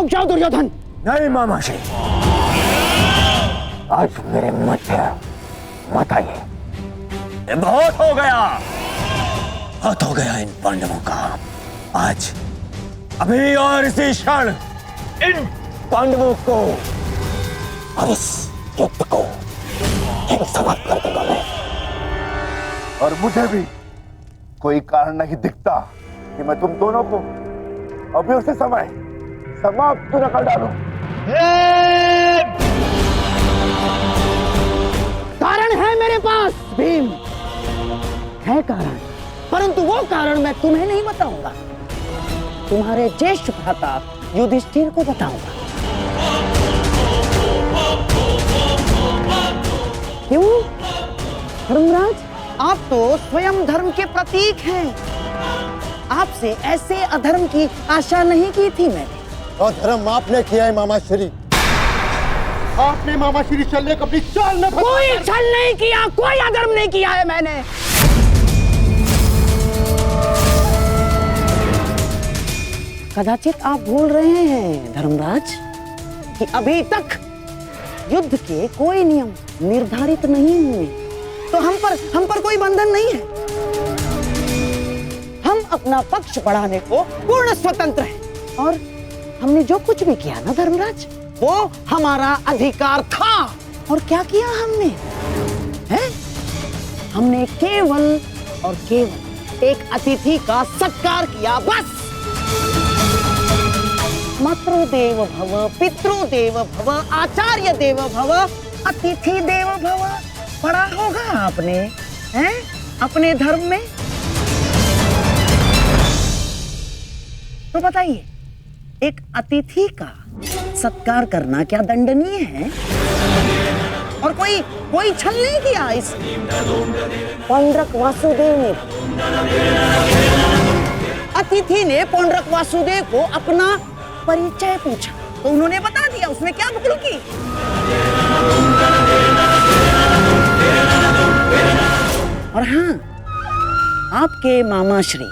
रुक जाओ दुर्योधन। नहीं मामाश्री, आज मेरे मत आइए। ये बहुत हो गया इन पांडवों का। आज अभी और इसी क्षण इन पांडवों को और इस युद्ध को समाप्त कर दूंगा मैं। और मुझे भी कोई कारण नहीं दिखता कि मैं तुम दोनों को अभी उसी समय समाप्त क्यों न कर डालूं। कारण है मेरे पास भीम, है कारण, परंतु वो कारण मैं तुम्हें नहीं बताऊंगा, तुम्हारे ज्येष्ठ भ्राता युधिष्ठिर को बताऊंगा। क्यों धर्मराज, आप तो स्वयं धर्म के प्रतीक हैं। आपसे ऐसे अधर्म की आशा नहीं की थी मैंने। और धर्म आपने किया है मामाश्री। आपने मामाश्री शल्य को अपनी चाल में कोई छल नहीं किया, कोई अधर्म नहीं किया है मैंने। कदाचित आप भूल रहे हैं धर्मराज कि अभी तक युद्ध के कोई नियम निर्धारित नहीं हुए, तो हम पर कोई बंधन नहीं है। हम अपना पक्ष बढ़ाने को पूर्ण स्वतंत्र हैं और हमने जो कुछ भी किया ना धर्मराज, वो हमारा अधिकार था। और क्या किया हमने? हैं? हमने केवल और केवल एक अतिथि का सत्कार किया, बस। मातृदेव भव, पितृदेव भव, आचार्य देव भव, अतिथि देव भव। पढ़ा होगा आपने, हैं? अपने धर्म में। तो बताइए, एक अतिथि का सत्कार करना क्या दंडनीय है? और कोई छल नहीं किया इस पौंड्रक वासुदेव ने। अतिथि ने पौंड्रक वासुदेव को अपना परिचय पूछा तो उन्होंने बता दिया, उसमें क्या भूल की। और हाँ, आपके मामाश्री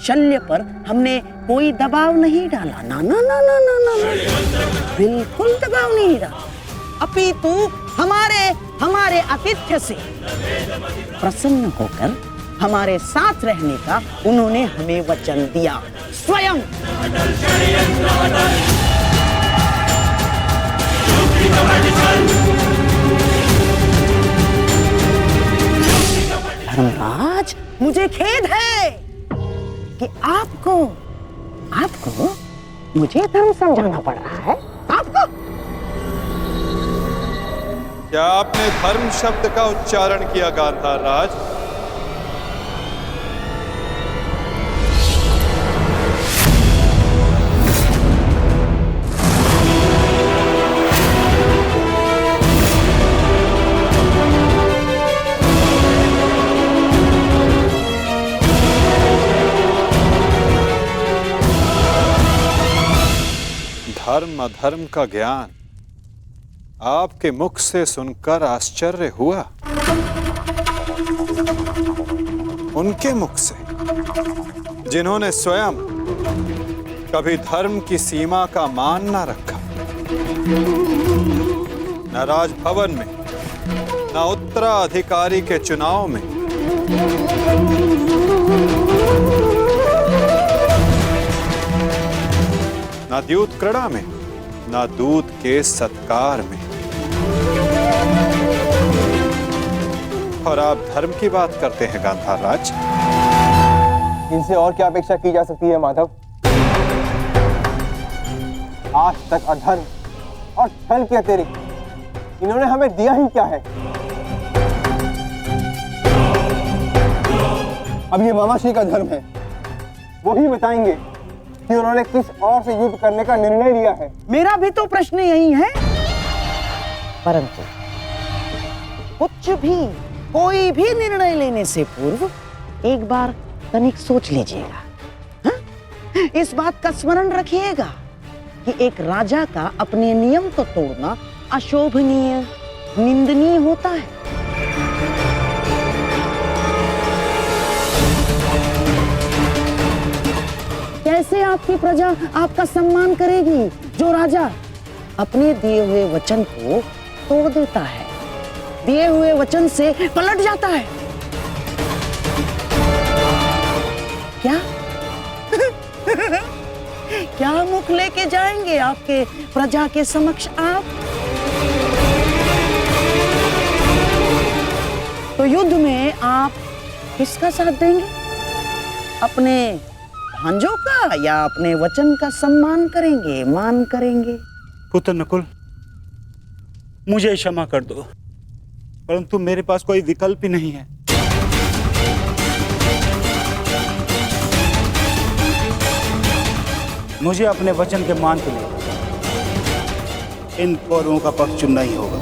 शल्य पर हमने कोई दबाव नहीं डाला, ना ना ना ना ना ना, बिल्कुल दबाव नहीं डाला। अपितु हमारे आतिथ्य से प्रसन्न होकर हमारे साथ रहने का उन्होंने हमें वचन दिया स्वयं। धर्मराज, मुझे खेद है कि आपको मुझे धर्म समझाना पड़ रहा है। आपको क्या आपने धर्म शब्द का उच्चारण किया गांधार राज? धर्म अधर्म का ज्ञान आपके मुख से सुनकर आश्चर्य हुआ, उनके मुख से जिन्होंने स्वयं कभी धर्म की सीमा का मान न रखा, न राजभवन में, न उत्तराधिकारी के चुनाव में, न द्यूत क्रीड़ा में, न दूत के सत्कार में। और आप धर्म की बात करते हैं गांधार राज। इनसे और क्या अपेक्षा की जा सकती है माधव? आज तक अधर्म और छल के अतिरिक्त इन्होंने हमें दिया ही क्या है? अब ये मामाश्री का धर्म है, वो ही बताएंगे कि उन्होंने किस और से युद्ध करने का निर्णय लिया है। मेरा भी तो प्रश्न यही है, परंतु कुछ भी कोई भी निर्णय लेने से पूर्व एक बार तनिक सोच लीजिएगा। हाँ? इस बात का स्मरण रखिएगा कि एक राजा का अपने नियम को तोड़ना अशोभनीय, निंदनीय होता है। कैसे आपकी प्रजा आपका सम्मान करेगी जो राजा अपने दिए हुए वचन को तोड़ देता है, दिए हुए वचन से पलट जाता है। क्या क्या मुख लेके जाएंगे आपके प्रजा के समक्ष आप? तो युद्ध में आप किसका साथ देंगे? अपने भांजों का या अपने वचन का सम्मान करेंगे, मान करेंगे? पुत्र नकुल, मुझे क्षमा कर दो, परंतु मेरे पास कोई विकल्प ही नहीं है। मुझे अपने वचन के मान के लिए इन कौरवों का पक्ष चुनना ही होगा।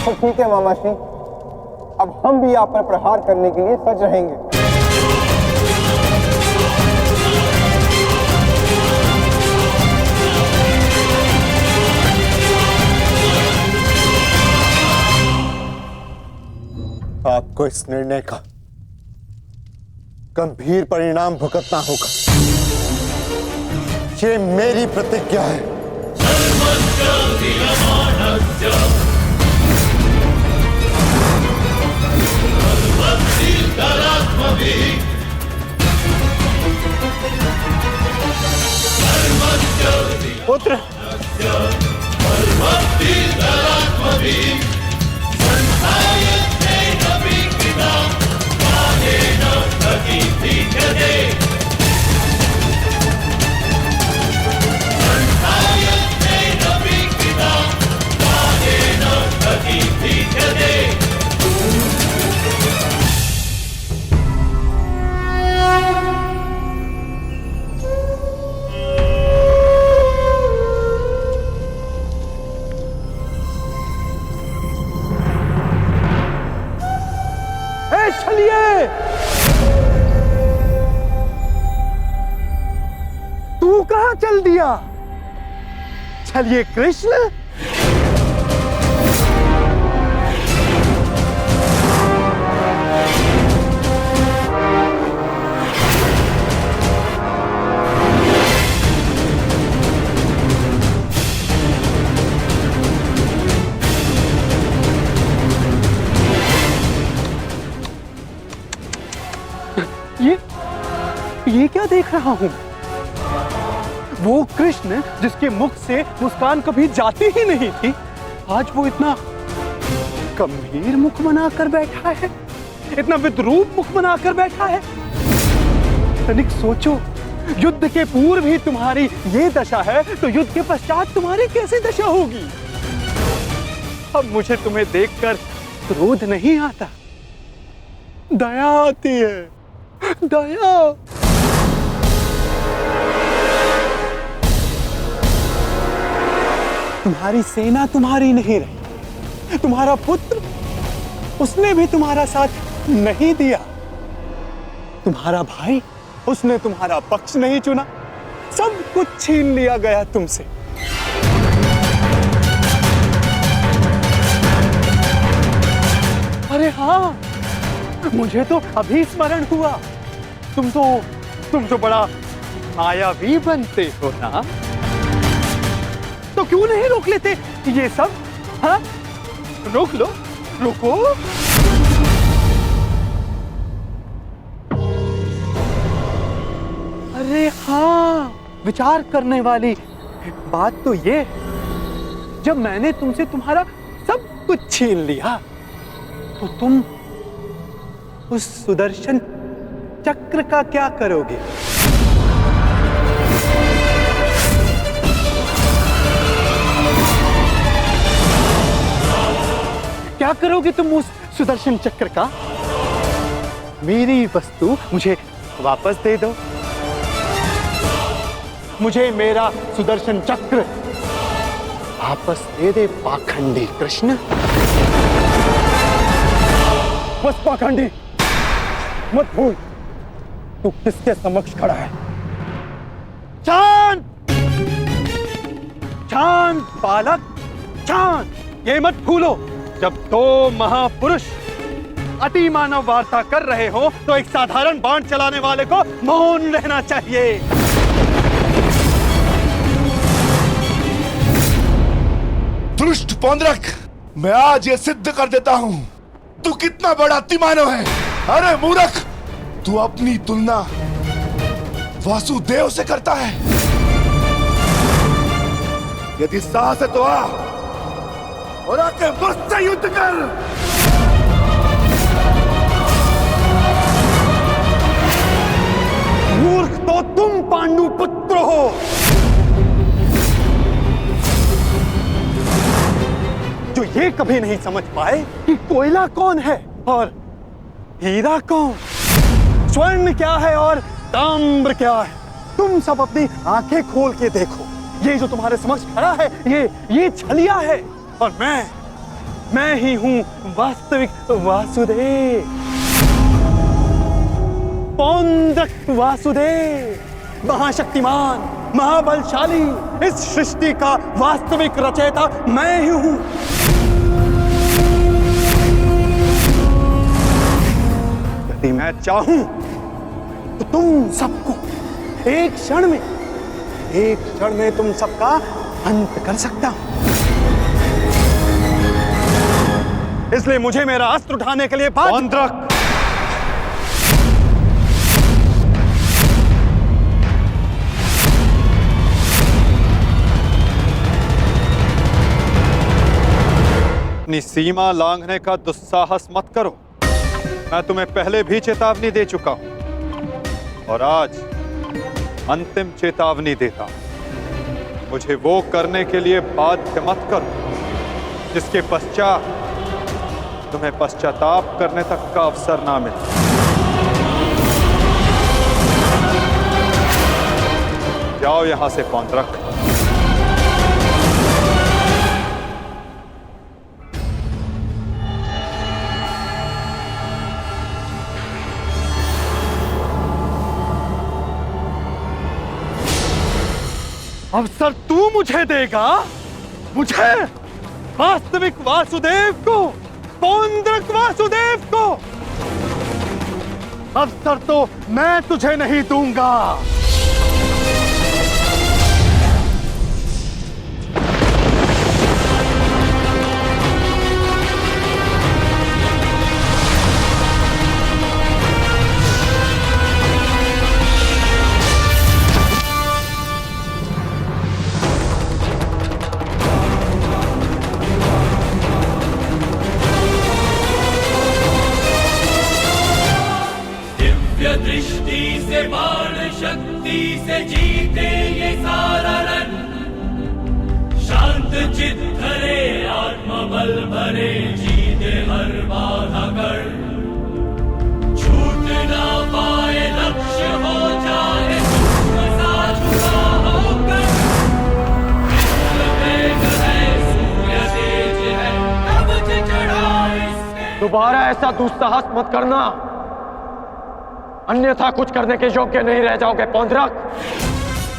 तो ठीक है मामाश्री, अब हम भी आप पर प्रहार करने के लिए सज रहेंगे। आपको इस निर्णय का गंभीर परिणाम भुगतना होगा। ये मेरी प्रतिज्ञा है। पुत्र तू कहां चल दिया? चलिए कृष्ण। ये क्या देख रहा हूं? वो कृष्ण जिसके मुख से मुस्कान कभी जाती ही नहीं थी, आज वो इतना गंभीर मुख बनाकर बैठा है, इतना विद्रूप मुख बनाकर बैठा है। तनिक सोचो, युद्ध के पूर्व ही तुम्हारी ये दशा है, तो युद्ध के पश्चात तुम्हारी कैसी दशा होगी? अब मुझे तुम्हें देखकर क्रोध नहीं आता, दया आती है, दया। तुम्हारी सेना तुम्हारी नहीं रही, तुम्हारा पुत्र उसने भी तुम्हारा साथ नहीं दिया, तुम्हारा भाई उसने तुम्हारा पक्ष नहीं चुना, सब कुछ छीन लिया गया तुमसे। अरे हाँ, मुझे तो अभी स्मरण हुआ, तुम तो बड़ा मायावी बनते हो ना, तो क्यों नहीं रोक लेते ये सब? हाँ, रोक लो, रुको। अरे हाँ, विचार करने वाली बात तो ये, जब मैंने तुमसे तुम्हारा सब कुछ छीन लिया, तो तुम उस सुदर्शन चक्र का क्या करोगे? क्या करोगे तुम उस सुदर्शन चक्र का? मेरी वस्तु मुझे वापस दे दो, मुझे मेरा सुदर्शन चक्र वापस दे दे पाखंडी कृष्ण। बस पाखंडी, मत भूल तू किसके समक्ष खड़ा है। चांद, चांद बालक, चांद, ये मत भूलो, जब दो महापुरुष अति मानव वार्ता कर रहे हो तो एक साधारण बाण चलाने वाले को मौन रहना चाहिए। दुष्ट पौंद्रक, मैं आज ये सिद्ध कर देता हूं तू कितना बड़ा अतिमानव है। अरे मूर्ख, तू अपनी तुलना वासुदेव से करता है। यदि साहस है तो आ और आके मुझसे युद्ध कर। मूर्ख तो तुम पांडु पुत्र हो। जो ये कभी नहीं समझ पाए कि कोयला कौन है और हीरा कौन, स्वर्ण क्या है और ताम्र क्या है। तुम सब अपनी आंखें खोल के देखो, ये जो तुम्हारे समक्ष खड़ा है ये छलिया है और मैं ही हूं वास्तविक वासुदेव, पौंद्रक वासुदेव, महाशक्तिमान, महाबलशाली। इस सृष्टि का वास्तविक रचयिता मैं ही हूं। यदि मैं चाहूं तो तुम सबको एक क्षण में तुम सबका अंत कर सकता हूं। इसलिए मुझे मेरा अस्त्र उठाने के लिए पौंद्रक, अपनी सीमा लांघने का दुस्साहस मत करो। मैं तुम्हें पहले भी चेतावनी दे चुका हूं और आज अंतिम चेतावनी देता हूं। मुझे वो करने के लिए बाध्य मत करो जिसके पश्चात तुम्हें पश्चाताप करने तक का अवसर ना मिले। जाओ यहां से पौंद्रक। अवसर तू मुझे देगा, मुझे, वास्तविक वासुदेव को, पौंद्रक वासुदेव को। अवसर तो मैं तुझे नहीं दूंगा। दृष्टि से बाण शक्ति से जीते ये सारा रण, शांत चित धरे आत्मबल भरे जीते हर बाधा कर, छूट ना पाए लक्ष्य हो जाए सा झुका होकर, सूर्य तेज है कवच चढ़ा इसके। दोबारा ऐसा दुस्साहस मत करना, अन्यथा कुछ करने के योग्य नहीं रह जाओगे पौंद्रक।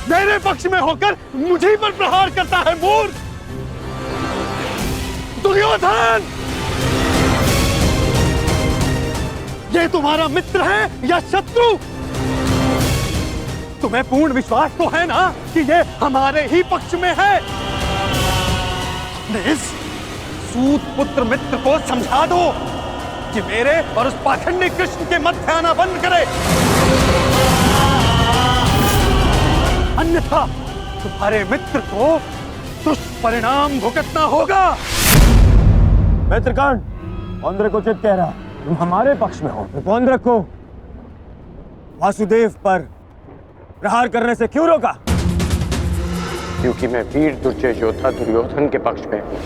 मेरे पक्ष में होकर मुझे पर प्रहार करता है मूर्ख दुर्योधन। ये तुम्हारा मित्र है या शत्रु? तुम्हें पूर्ण विश्वास तो है ना कि ये हमारे ही पक्ष में है? इस सूत पुत्र मित्र को समझा दो कि मेरे और उस पाखंडी कृष्ण के मध्य आना बंद करे, अन्यथा तुम्हारे मित्र को दुष्परिणाम भुगतना होगा। मित्रगण, पौंद्रक को उचित कह रहा, तुम हमारे पक्ष में हो। पौंद्रक को वासुदेव पर प्रहार करने से क्यों रोका? क्योंकि मैं वीर दुर्जय योद्धा दुर्योधन के पक्ष में हूं।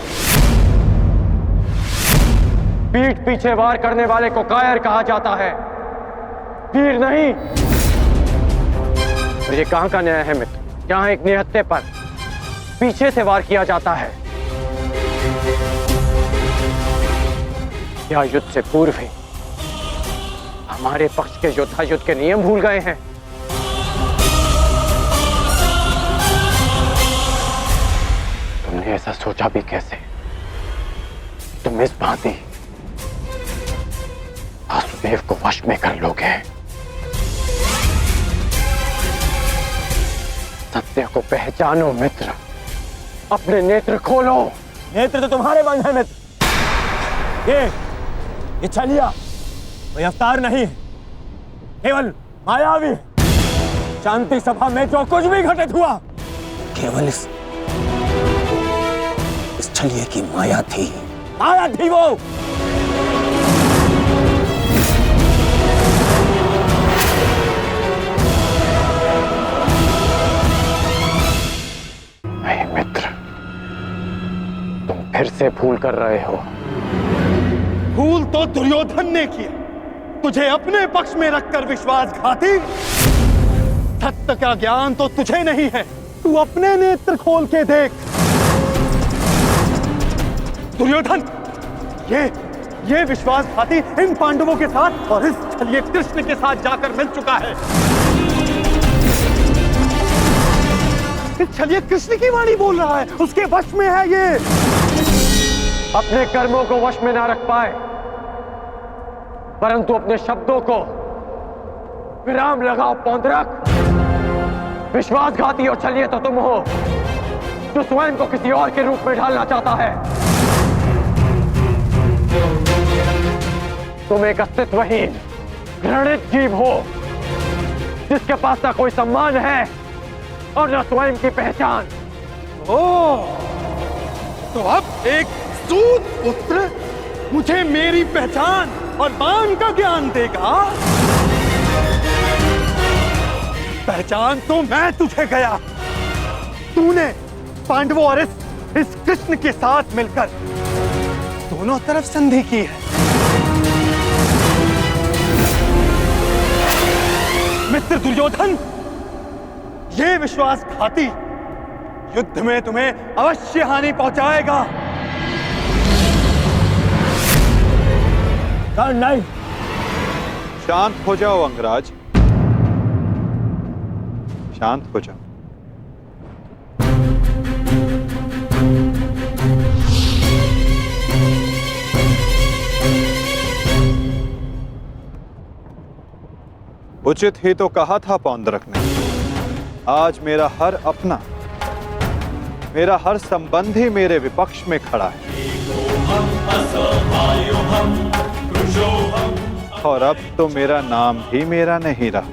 पीठ पीछे वार करने वाले को कायर कहा जाता है, वीर नहीं। और ये कहां का न्याय है मित्र? जहां एक निहत्थे पर पीछे से वार किया जाता है, या युद्ध से पूर्व ही हमारे पक्ष के योद्धा युद्ध के नियम भूल गए हैं? तुमने ऐसा सोचा भी कैसे? तुम इस भांति वासुदेव को वश में कर लोगे। सत्य को पहचानो मित्र, अपने नेत्र खोलो। नेत्र तो तुम्हारे बंद है मित्र। ये छलिया कोई अवतार नहीं, केवल मायावी। शांति सभा में जो कुछ भी घटित हुआ केवल इस छलिए की माया थी। माया थी वो। नहीं मित्र, तुम फिर से भूल कर रहे हो। भूल तो दुर्योधन ने किया, तुझे अपने पक्ष में रखकर विश्वासघाती। सत्य का ज्ञान तो तुझे नहीं है, तू अपने नेत्र खोल के देख। दुर्योधन, ये विश्वासघाती इन पांडवों के साथ और इस छलिए कृष्ण के साथ जाकर मिल चुका है। इस छलिए कृष्ण की वाणी बोल रहा है, उसके वश में है ये। अपने कर्मों को वश में ना रख पाए, परंतु अपने शब्दों को विराम लगाओ पौंद्रक। विश्वासघाती और छलिए तो तुम हो, जो स्वयं को किसी और के रूप में ढालना चाहता है। तुम एक अस्तित्वहीन, घृणित जीव हो, जिसके पास ना कोई सम्मान है और न स्वयं की पहचान। तो अब एक सूत पुत्र मुझे मेरी पहचान और मान का ज्ञान देगा। पहचान तो मैं तुझे गया। तूने पांडवों और इस कृष्ण के साथ मिलकर दोनों तरफ संधि की है। मित्र दुर्योधन, ये विश्वासघाती युद्ध में तुम्हें अवश्य हानि पहुंचाएगा। नहीं। शांत हो जाओ अंगराज, शांत हो जाओ। उचित ही तो कहा था पौंद्रक ने। आज मेरा हर अपना, मेरा हर संबंधी मेरे विपक्ष में खड़ा है, और अब तो मेरा नाम भी मेरा नहीं रहा,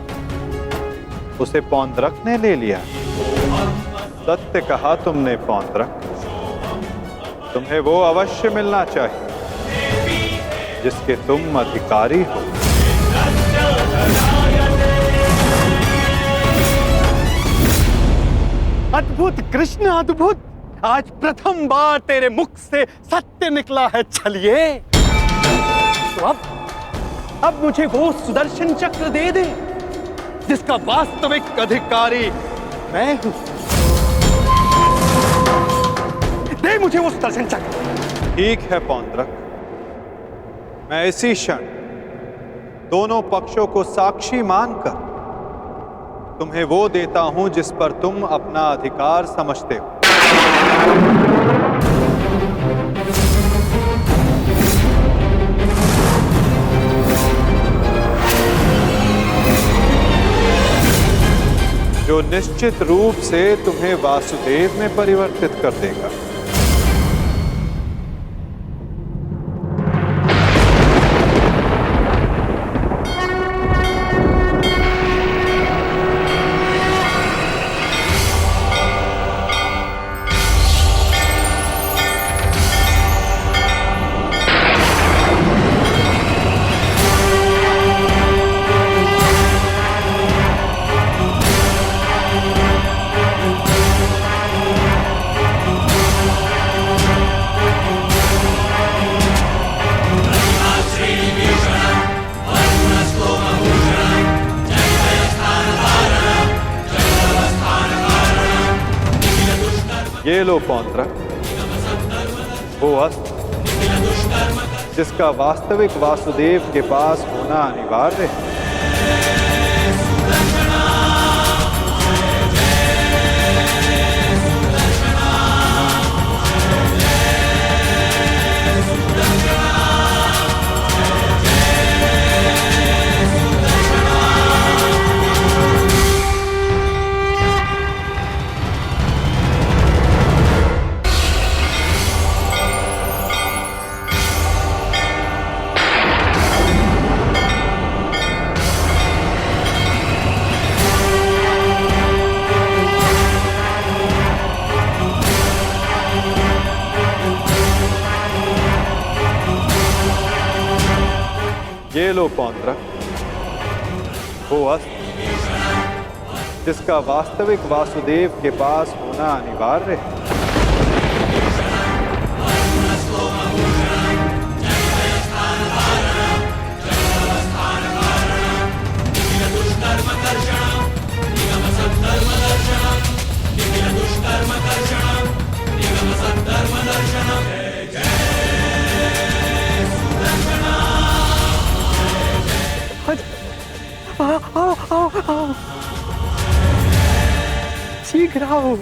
उसे पौंद्रक ने ले लिया। सत्य कहा तुमने पौंद्रक, तुम्हें वो अवश्य मिलना चाहिए जिसके तुम अधिकारी हो। अद्भुत कृष्ण, अद्भुत। आज प्रथम बार तेरे मुख से सत्य निकला है छलिए। तो अब मुझे वो सुदर्शन चक्र दे दे जिसका वास्तविक अधिकारी मैं हूं। दे मुझे वो सुदर्शन चक्र। ठीक है पौंद्रक, मैं इसी क्षण दोनों पक्षों को साक्षी मानकर तुम्हें वो देता हूं जिस पर तुम अपना अधिकार समझते हो। जो निश्चित रूप से तुम्हें वासुदेव में परिवर्तित कर देगा। ये लो पौंद्रक, वो अस्त्र जिसका वास्तविक वासुदेव के पास होना अनिवार्य है। ये लो पौंड्रक, वो अस्त्र जिसका वास्तविक वासुदेव के पास होना अनिवार्य है। आओ। शीघ्र आओ।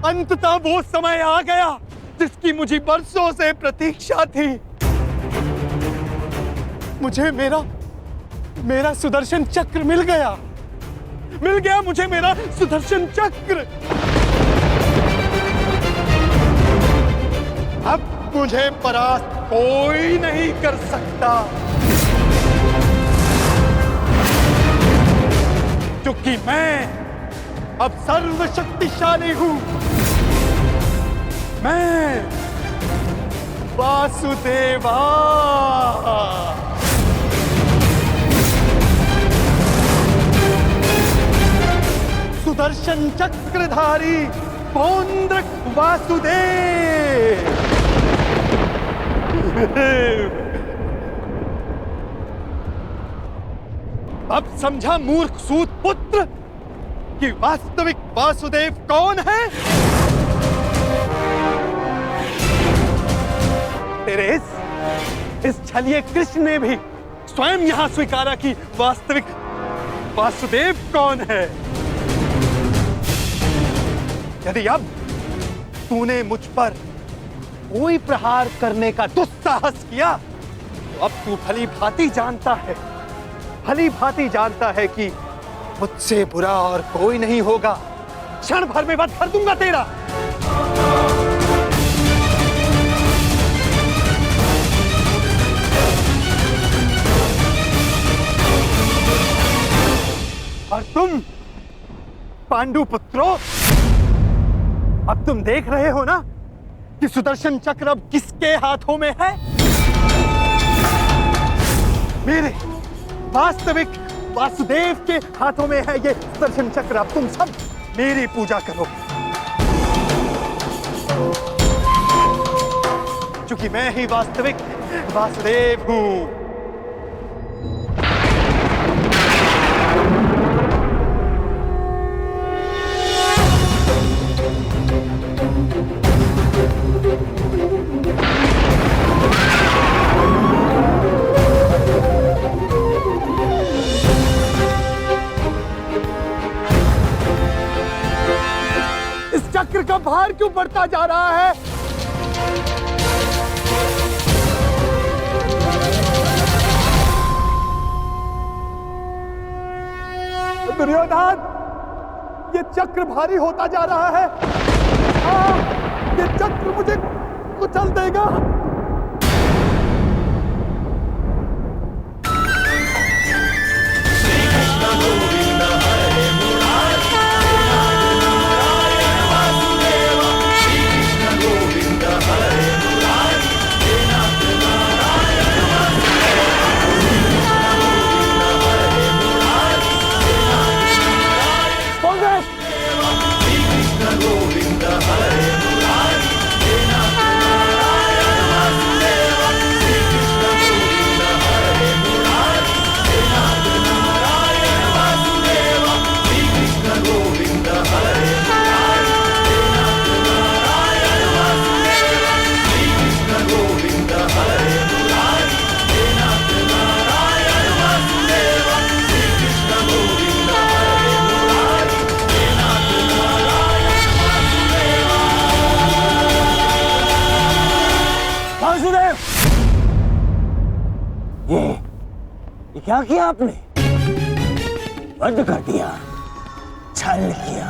अंततः वो समय आ गया जिसकी मुझे बरसों से प्रतीक्षा थी। मुझे मेरा सुदर्शन चक्र मिल गया मुझे मेरा सुदर्शन चक्र। अब मुझे परास्त कोई नहीं कर सकता, क्योंकि मैं अब सर्वशक्तिशाली हूं। मैं वासुदेवा। सुदर्शन चक्रधारी पौंड्रक वासुदेव। अब समझा मूर्ख सूत पुत्र कि वास्तविक वासुदेव कौन है? तेरे इस छलिए कृष्ण ने भी स्वयं यहां स्वीकारा कि वास्तविक वासुदेव कौन है। यदि अब तूने मुझ पर कोई प्रहार करने का दुस्साहस किया तो अब तू भली भांति जानता है कि मुझसे बुरा और कोई नहीं होगा। क्षण भर में वध कर दूंगा तेरा। और तुम पांडु पुत्रों, अब तुम देख रहे हो ना कि सुदर्शन चक्र अब किसके हाथों में है? मेरे वास्तविक वासुदेव के हाथों में है ये सुदर्शन चक्र। अब तुम सब मेरी पूजा करो, क्योंकि मैं ही वास्तविक वासुदेव हूं। चक्र का भार क्यों बढ़ता जा रहा है? दुर्योधन, ये चक्र भारी होता जा रहा है। ये चक्र मुझे कुचल देगा। क्या किया आपने? वध कर दिया, छल किया,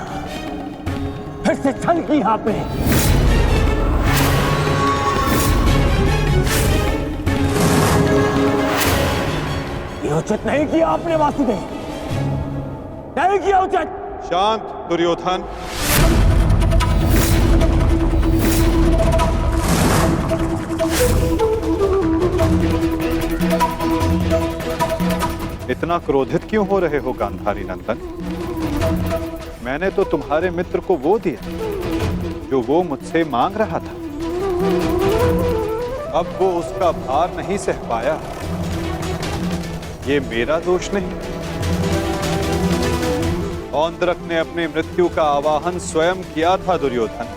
फिर से छल किया आपने। ये उचित नहीं किया आपने वासुदेव, नहीं किया उचित। शांत दुर्योधन। इतना क्रोधित क्यों हो रहे हो गांधारी नंदन? मैंने तो तुम्हारे मित्र को वो दिया जो वो मुझसे मांग रहा था। अब वो उसका भार नहीं सह पाया, ये मेरा दोष नहीं। औंद्रक ने अपनी मृत्यु का आवाहन स्वयं किया था दुर्योधन,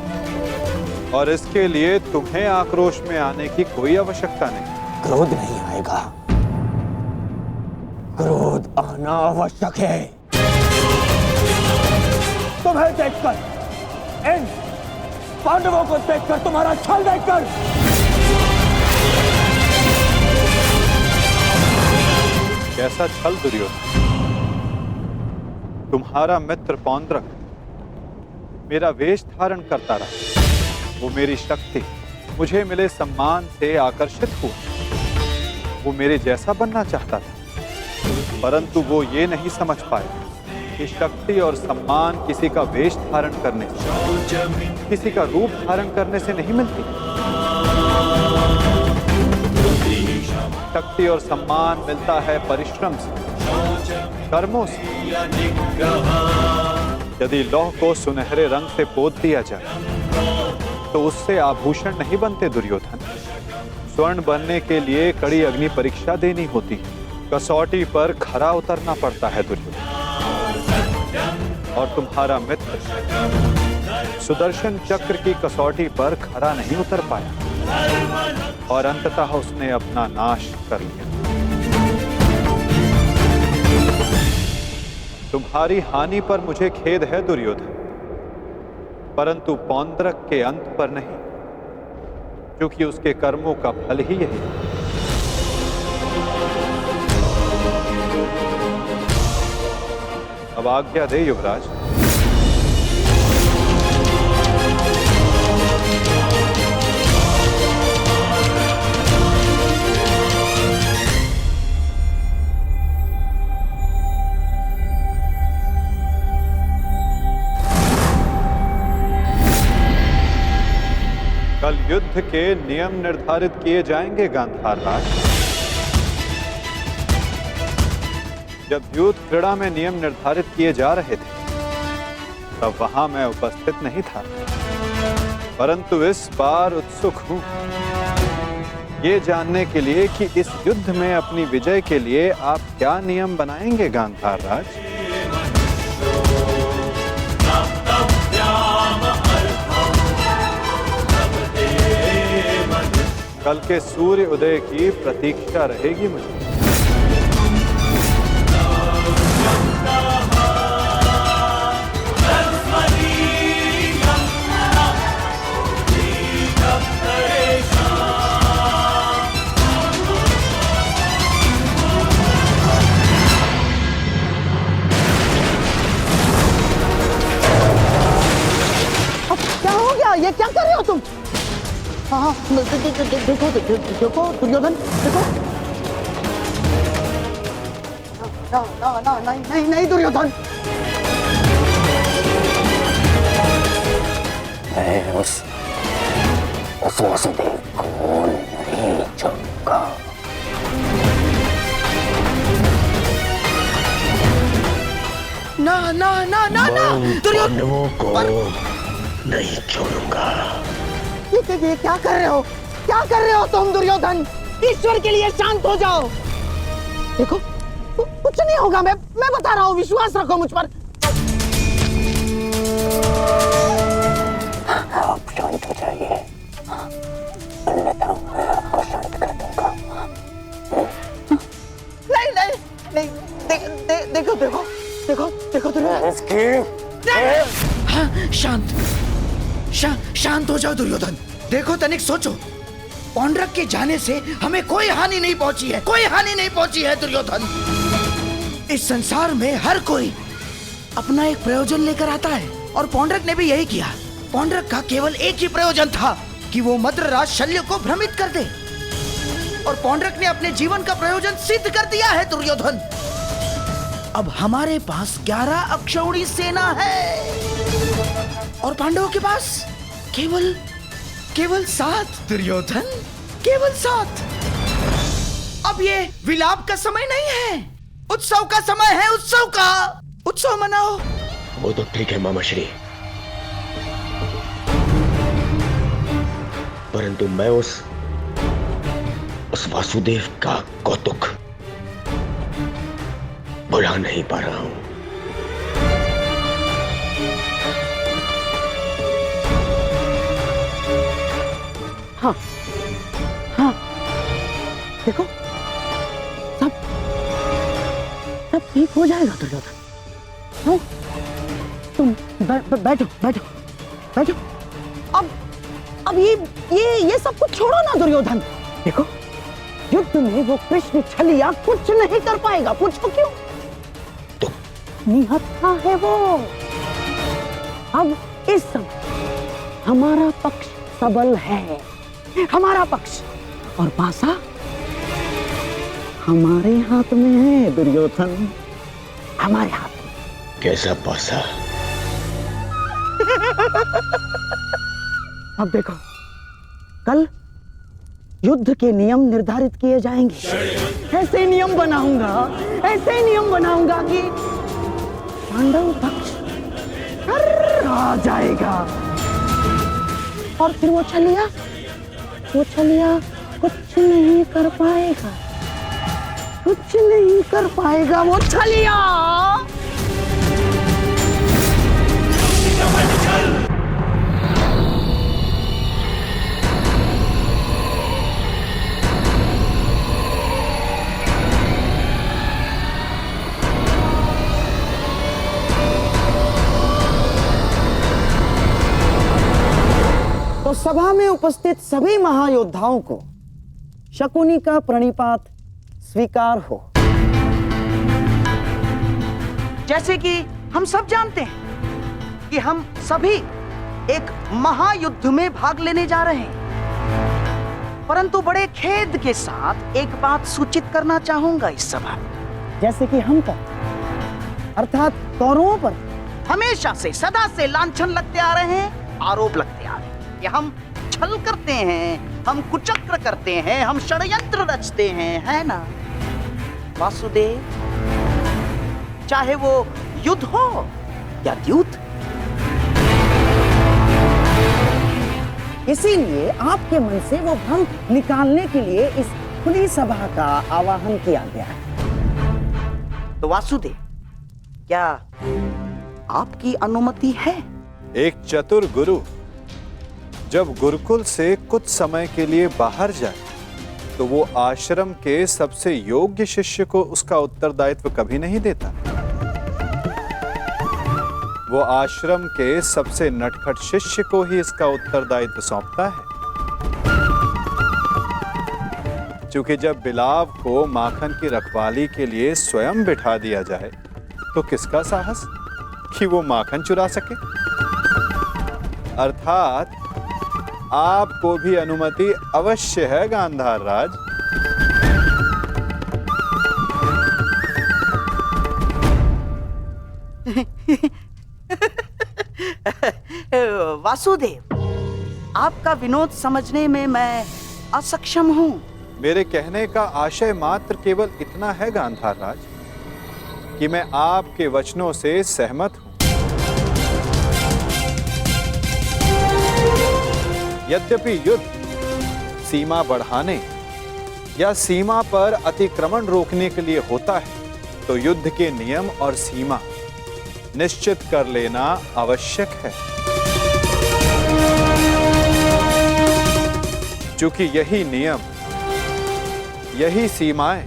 और इसके लिए तुम्हें आक्रोश में आने की कोई आवश्यकता नहीं। क्रोध नहीं आएगा, क्रोध आना आवश्यक है। तुम्हें देखकर, इन पांडवों को देखकर, तुम्हारा छल देखकर कैसा छल दुर्योधन? तुम्हारा मित्र पौंद्रक मेरा वेश धारण करता रहा, वो मेरी शक्ति, मुझे मिले सम्मान से आकर्षित हुआ। वो मेरे जैसा बनना चाहता था, परंतु वो ये नहीं समझ पाया कि शक्ति और सम्मान किसी का वेश धारण करने से, किसी का रूप धारण करने से नहीं मिलती। शक्ति और सम्मान मिलता है परिश्रम से, कर्मों से। यदि लौह को सुनहरे रंग से पोत दिया जाए तो उससे आभूषण नहीं बनते दुर्योधन। स्वर्ण बनने के लिए कड़ी अग्नि परीक्षा देनी होती है, कसौटी पर खरा उतरना पड़ता है दुर्योधन। और तुम्हारा मित्र सुदर्शन चक्र की कसौटी पर खरा नहीं उतर पाया और अंततः उसने अपना नाश कर लिया। तुम्हारी हानि पर मुझे खेद है दुर्योधन, परंतु पौंद्रक के अंत पर नहीं, क्योंकि उसके कर्मों का फल ही यही है। अब आज्ञा दे युवराज। कल युद्ध के नियम निर्धारित किए जाएंगे गांधार राज। जब युद्ध क्रीड़ा में नियम निर्धारित किए जा रहे थे तब वहां मैं उपस्थित नहीं था, परंतु इस बार उत्सुक हूं ये जानने के लिए कि इस युद्ध में अपनी विजय के लिए आप क्या नियम बनाएंगे गांधार राज। कल के सूर्य उदय की प्रतीक्षा रहेगी मुझे। क्या हो गया? ये क्या कर रहे हो तुम? हाँ, देखो देखो दुर्योधन, देखो। नहीं दुर्योधन। मैं उस वासुदेव को नहीं छोड़ूंगा। ना दुर्योधन को नहीं छोड़ूंगा। ये क्या कर रहे हो? क्या कर रहे हो तुम दुर्योधन? ईश्वर के लिए शांत हो जाओ। देखो कुछ नहीं होगा, मैं बता रहा हूँ, विश्वास रखो मुझ पर। आप शांत हो जाइए, अन्यथा मैं आपको शांत कर दूंगा। नहीं देखो दुर्योधन। हाँ, शांत हो जाओ दुर्योधन। देखो तनिक सोचो, पौंड्रक के जाने से हमें कोई हानि नहीं पहुंची है, कोई हानि नहीं पहुंची है दुर्योधन। इस संसार में हर कोई अपना एक प्रयोजन लेकर आता है और पौंड्रक ने भी यही किया। पौंड्रक का केवल एक ही प्रयोजन था कि वो मद्रराज शल्य को भ्रमित कर दे, और पौंड्रक ने अपने जीवन का प्रयोजन सिद्ध कर दिया है दुर्योधन। अब हमारे पास 11 अक्षौणी सेना है और पांडवों के पास केवल 7 दुर्योधन, केवल 7। अब ये विलाप का समय नहीं है, उत्सव का समय है, उत्सव का। उत्सव मनाओ। वो तो ठीक है मामाश्री, परंतु मैं उस वासुदेव का कौतुक बुला नहीं पा रहा हूं। हाँ, देखो सब ठीक हो जाएगा दुर्योधन। हाँ, तुम बैठो बैठो बैठो। अब ये सब कुछ छोड़ो ना दुर्योधन। देखो, युद्ध में वो कृष्ण छलिया कुछ नहीं कर पाएगा। पूछो क्यों? तो निहत्था है वो। अब इस समय हमारा पक्ष सबल है, हमारा पक्ष, और पासा हमारे हाथ में है दुर्योधन, हमारे हाथ में। कैसा पासा? अब देखो, कल युद्ध के नियम निर्धारित किए जाएंगे। ऐसे नियम बनाऊंगा कि पांडव पक्ष आ जाएगा, और फिर वो छलिया कुछ नहीं कर पाएगा, वो छलिया। तो सभा में उपस्थित सभी महायोद्धाओं को शकुनी का प्रणिपात स्वीकार हो। जैसे कि हम सब जानते हैं कि हम सभी एक महायुद्ध में भाग लेने जा रहे हैं, परंतु बड़े खेद के साथ एक बात सूचित करना चाहूंगा इस सभा में। जैसे कि हम अर्थात कौरवों पर हमेशा से, सदा से लांछन लगते आ रहे हैं, आरोप लगते आ रहे हैं कि हम छल करते हैं, हम कुचक्र करते हैं, हम षड्यंत्र रचते हैं, है ना वासुदेव? चाहे वो युद्ध हो या द्यूत। इसीलिए आपके मन से वो भ्रम निकालने के लिए इस खुली सभा का आवाहन किया गया है। तो वासुदेव, क्या आपकी अनुमति है? एक चतुर गुरु जब गुरुकुल से कुछ समय के लिए बाहर जाए तो वो आश्रम के सबसे योग्य शिष्य को उसका उत्तरदायित्व कभी नहीं देता। वो आश्रम के सबसे नटखट शिष्य को ही इसका उत्तरदायित्व सौंपता है। क्योंकि जब बिलाव को माखन की रखवाली के लिए स्वयं बिठा दिया जाए तो किसका साहस कि वो माखन चुरा सके। अर्थात आपको भी अनुमति अवश्य है गांधार राज। वासुदेव, आपका विनोद समझने में मैं असक्षम हूं। मेरे कहने का आशय मात्र केवल इतना है गांधार राज कि मैं आपके वचनों से सहमत हूं। यद्यपि युद्ध सीमा बढ़ाने या सीमा पर अतिक्रमण रोकने के लिए होता है, तो युद्ध के नियम और सीमा निश्चित कर लेना आवश्यक है। क्योंकि यही नियम, यही सीमाएं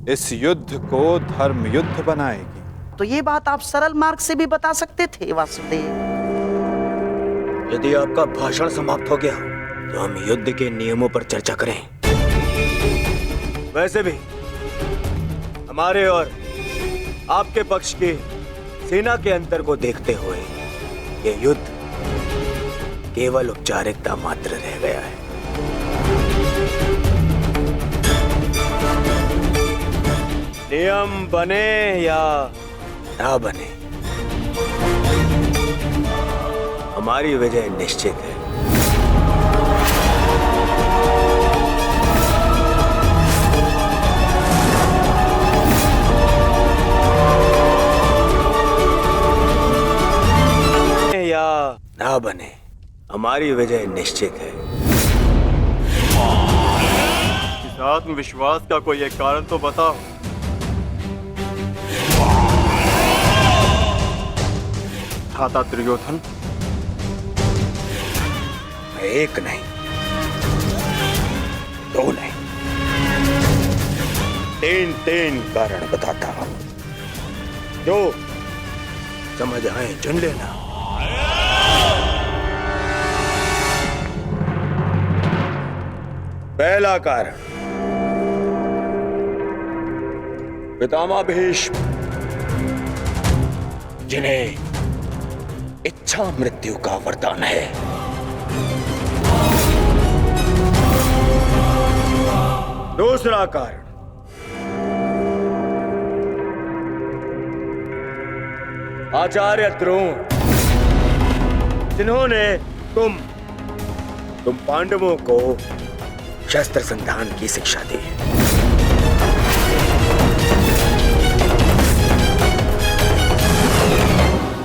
इस युद्ध को धर्म युद्ध बनाएगी। तो ये बात आप सरल मार्ग से भी बता सकते थे वासुदेव। यदि आपका भाषण समाप्त हो गया तो हम युद्ध के नियमों पर चर्चा करें। वैसे भी हमारे और आपके पक्ष की सेना के अंतर को देखते हुए ये युद्ध केवल औपचारिकता मात्र रह गया है। नियम बने या ना बने, हमारी विजय निश्चित है। या ना बने, हमारी विजय निश्चित है। इस आत्मविश्वास का कोई एक कारण तो बताओ। था दुर्योधन? एक नहीं, दो नहीं, तीन कारण बताता हूं, जो समझ आए चुन लेना। पहला कारण, पितामह भीष्म जिन्हें इच्छा मृत्यु का वरदान है। दूसरा कारण, आचार्य द्रोण जिन्होंने तुम पांडवों को शस्त्र संधान की शिक्षा दी।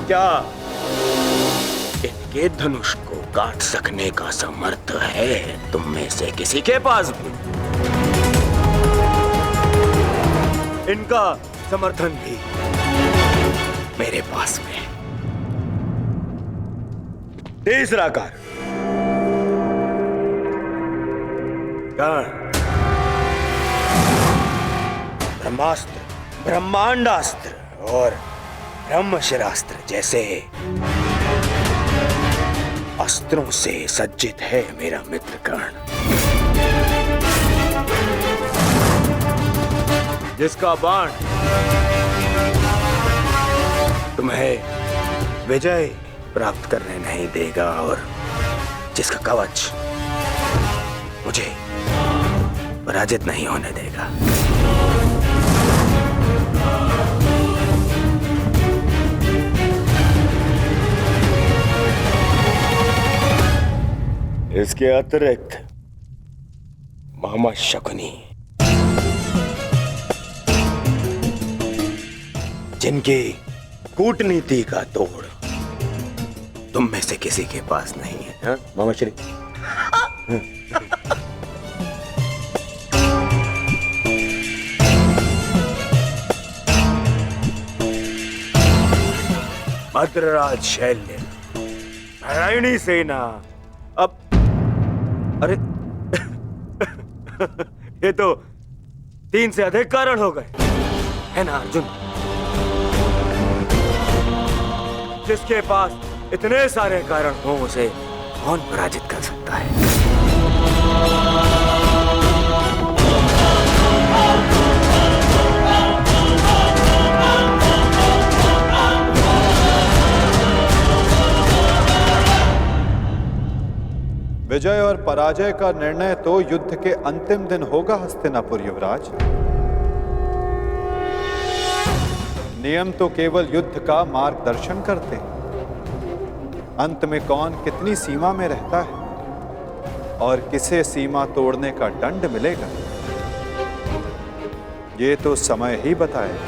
क्या इनके धनुष को काट सकने का समर्थ है तुम में से किसी के पास भी? इनका समर्थन भी मेरे पास में। तीसरा कारण, ब्रह्मास्त्र, ब्रह्मांडास्त्र और ब्रह्मशिरास्त्र जैसे अस्त्रों से सज्जित है मेरा मित्र कर्ण, जिसका बाण तुम्हें विजय प्राप्त करने नहीं देगा और जिसका कवच मुझे पराजित नहीं होने देगा। इसके अतिरिक्त मामा शकुनी, जिनकी कूटनीति का तोड़ तुम में से किसी के पास नहीं है। हाँ मामा श्री? मद्रराज शैल्य, नारायणी सेना, अब अरे ये तो 3 से अधिक कारण हो गए, है ना अर्जुन? जिसके पास इतने सारे कारण हो उसे कौन पराजित कर सकता है? विजय और पराजय का निर्णय तो युद्ध के अंतिम दिन होगा हस्तिनापुर युवराज। नियम तो केवल युद्ध का मार्गदर्शन करते हैं। अंत में कौन कितनी सीमा में रहता है और किसे सीमा तोड़ने का दंड मिलेगा, ये तो समय ही बताएगा।